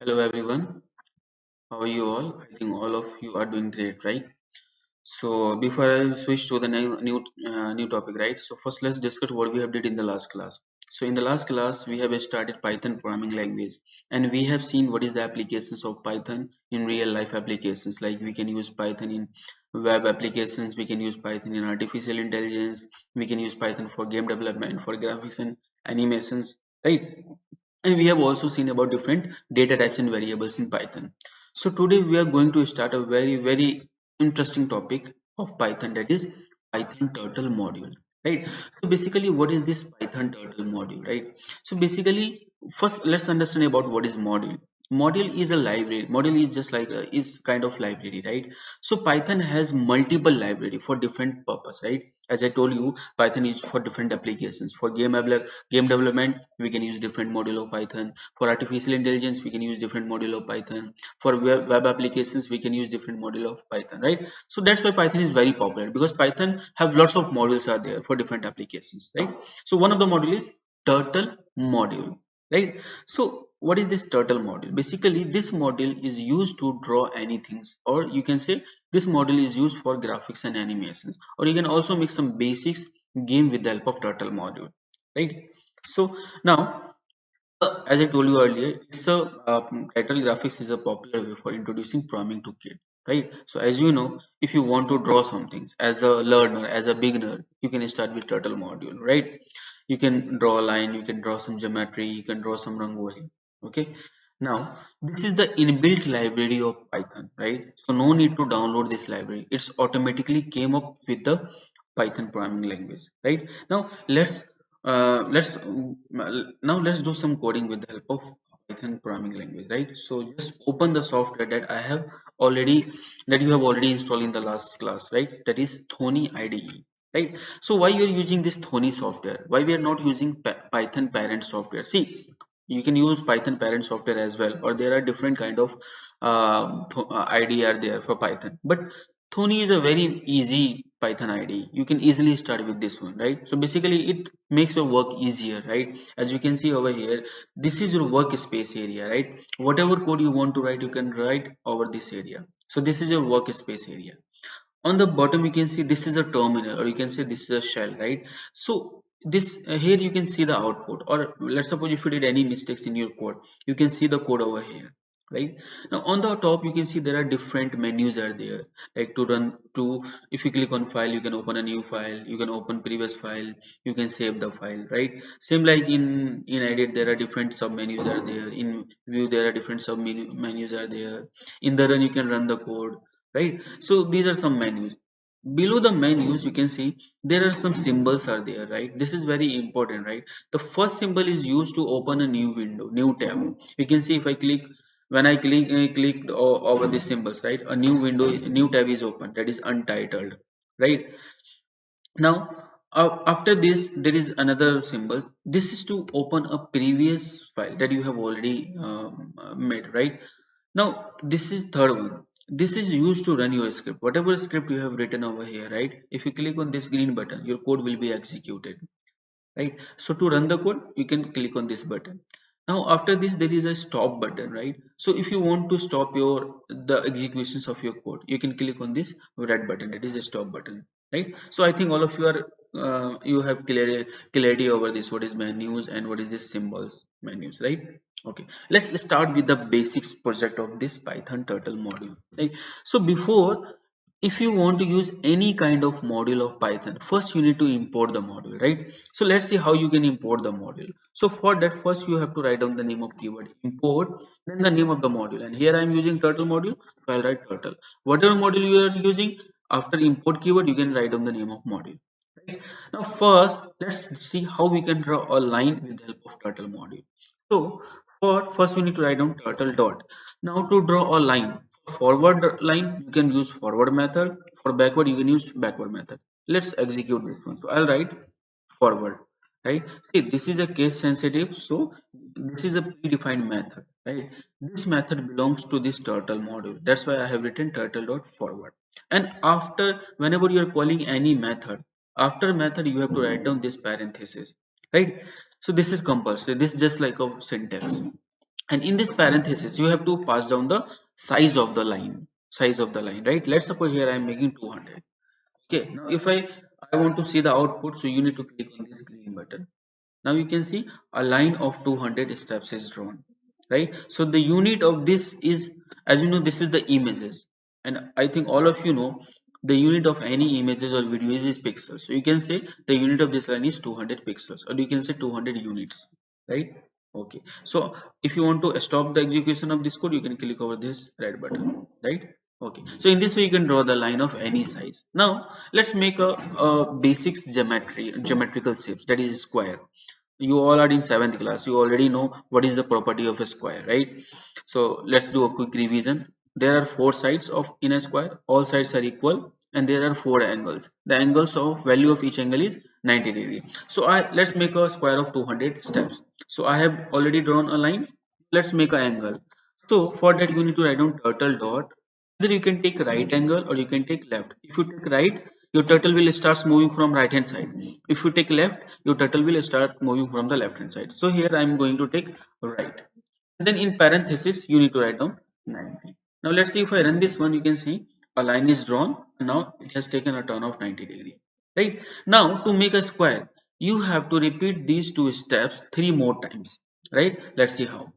Hello everyone, how are you all? I think all of you are doing great, right? So before I switch to the new topic, right? So first let's discuss what we have did in the last class. So in the last class we have started Python programming language, and we have seen what is the applications of Python in real life applications. Like we can use Python in web applications, we can use Python in artificial intelligence, we can use Python for game development, for graphics and animations, right? And we have also seen about different data types and variables in Python. So today we are going to start a very interesting topic of Python, that is Python turtle module, right? So basically what is this Python turtle module, right? So basically first let's understand about what is module. Module is a library. Module is just like is kind of library, right? So Python has multiple library for different purpose, right? As I told you, Python is for different applications. For game development we can use different module of Python. For artificial intelligence we can use different module of Python. For web applications we can use different module of Python, right? So that's why Python is very popular, because Python have lots of modules are there for different applications, right? So one of the module is turtle module, right? So what is this turtle module? Basically this module is used to draw anything, or you can say this module is used for graphics and animations, or you can also make some basics game with the help of turtle module, right? So now, as I told you earlier, it's a title graphics is a popular way for introducing programming to kids, right? So as you know, if you want to draw something as a learner, as a beginner, you can start with turtle module, right? You can draw a line, you can draw some geometry, you can draw some rangoli. Okay. Now, this is the inbuilt library of Python, right? So no need to download this library. It's automatically came up with the Python programming language, right? Now let's do some coding with the help of Python programming language, right? So just open the software that I have already that you have already installed in the last class, right? That is Thony IDE, right? So why you are using this Thony software? Why we are not using Python parent software? See, you can use Python parent software as well, or there are different kind of IDE are there for Python, but Thony is a very easy Python IDE. You can easily start with this one, right? So basically it makes your work easier, right? As you can see over here, this is your workspace area, right? Whatever code you want to write, you can write over this area. So this is your workspace area. On the bottom you can see this is a terminal, or you can say this is a shell, right? So this here you can see the output, or let's suppose if you did any mistakes in your code, you can see the code over here, right? Now on the top you can see there are different menus are there, like to run to if you click on file, you can open a new file, you can open previous file, you can save the file, right? Same like in edit there are different sub menus are there, in view there are different menus are there, in the run you can run the code, right? So these are some menus. Below the menus you can see there are some symbols are there, right? This is very important, right? The first symbol is used to open a new window, new tab. You can see if I click, when I clicked over these symbols, right, a new window, a new tab is open, that is untitled, right? Now after this there is another symbol. This is to open a previous file that you have already made, right? Now this is third one. This is used to run your script, whatever script you have written over here, right? If you click on this green button, your code will be executed, right? So to run the code you can click on this button. Now after this there is a stop button, right? So if you want to stop your the executions of your code, you can click on this red button, it is a stop button, right? So I think all of you are you have clarity over this, what is menus and what is this symbols menus, right? Okay, let's start with the basics project of this Python turtle module, right? So before, if you want to use any kind of module of Python, first you need to import the module, right? So let's see how you can import the module. So for that, first you have to write down the name of keyword import, then the name of the module. And here I am using turtle module, so I'll write turtle. Whatever module you are using, after import keyword, you can write down the name of module. Right? Now first, let's see how we can draw a line with the help of turtle module. So for first we need to write down turtle dot. Now to draw a line, forward line you can use forward method, for backward you can use backward method. Let's execute this one. So I'll write forward, right? See, this is a case sensitive, so this is a predefined method, right? This method belongs to this turtle module, that's why I have written turtle dot forward. And after, whenever you are calling any method, after method you have to write down this parenthesis, right? So this is compulsory, this is just like a syntax. and in this parenthesis you have to pass down the size of the line, right? Let's suppose here I am making 200. Okay, now if I want to see the output, so you need to click on this green button. Now you can see a line of 200 steps is drawn, right? So the unit of this is, as you know, this is the images, and I think all of you know the unit of any images or videos is pixels. So you can say the unit of this line is 200 pixels, or you can say 200 units, right? Okay, so if you want to stop the execution of this code, you can click over this red button, right? Okay, so in this way you can draw the line of any size. Now let's make a basics geometrical shapes, that is square. You all are in 7th class, you already know what is the property of a square, right? So let's do a quick revision. There are four sides of in a square, all sides are equal, and there are four angles. The angles of value of each angle is 90 degree. So let's make a square of 200 steps. So I have already drawn a line. Let's make an angle. So for that you need to write down turtle dot. Either you can take right angle or you can take left. If you take right, your turtle will start moving from right hand side. If you take left, your turtle will start moving from the left hand side. So here I am going to take right. And then in parenthesis, you need to write down 90. Now let's see, if I run this one, you can see a line is drawn. And now it has taken a turn of 90 degree. Right? Now to make a square, you have to repeat these two steps 3 more times. Right? Let's see how.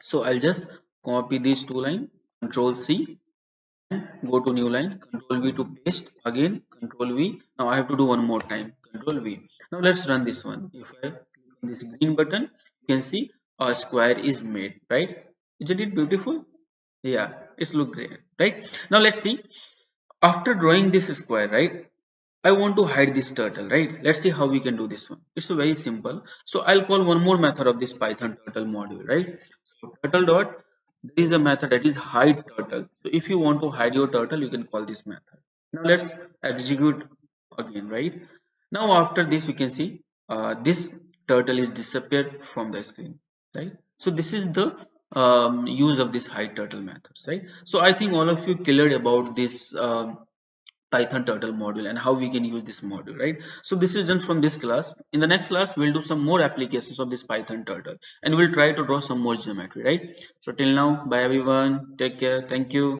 So I'll just copy these two lines, Control C, go to new line, Control V to paste, again Control V. Now I have to do one more time, Control V. Now let's run this one. If I click on this green button, you can see a square is made, right? Isn't it beautiful? Yeah, it's look great, right? Now let's see, after drawing this square, right, I want to hide this turtle, right? Let's see how we can do this one. It's very simple. So I'll call one more method of this Python turtle module, right? So turtle dot, there is a method that is hide turtle. So if you want to hide your turtle, you can call this method. Now let's execute again, right? Now after this, we can see this turtle is disappeared from the screen, right? So this is the use of this hide turtle methods, right? So I think all of you cleared about this Python turtle module and how we can use this module, right? So this is done from this class. In the next class we'll do some more applications of this Python turtle, and we'll try to draw some more geometry, right? So till now, bye everyone, take care, thank you.